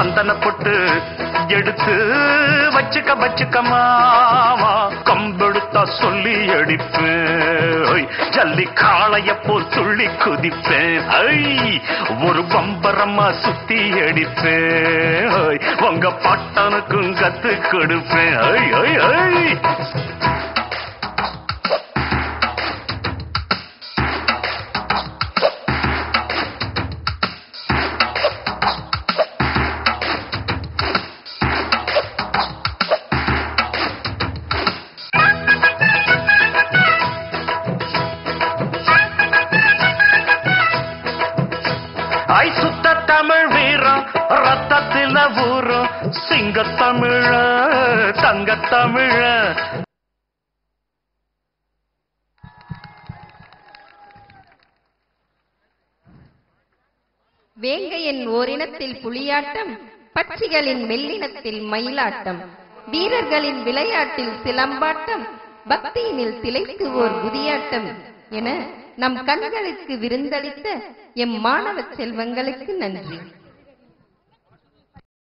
சந்தன பொட்டு எடுத்து வச்சுக்க வச்சுக்க மாமா கம்பெடுத்தா சொல்லி அடிப்பேன் ஜல்லி காளைய போல் துள்ளி குதிப்பேன் ஒரு பம்பரமா சுத்தி அடிப்பேன் உங்க பட்டனுக்கும் கத்து கொடுப்பேன் சுத்த தமிழ் வீரம் ரத்தத்தில ஊரும் சிங்க தமிழ தங்க தமிழ வேங்கையின் ஓரினத்தில் புலியாட்டம் பட்சிகளின் மெல்லினத்தில் மயிலாட்டம் வீரர்களின் விளையாட்டில் சிலம்பாட்டம் பக்தியினில் திளைத்து ஓர் குதியாட்டம் என நம் கண்களுக்கு விருந்தளித்த எம் மாணவ செல்வங்களுக்கு நன்றி.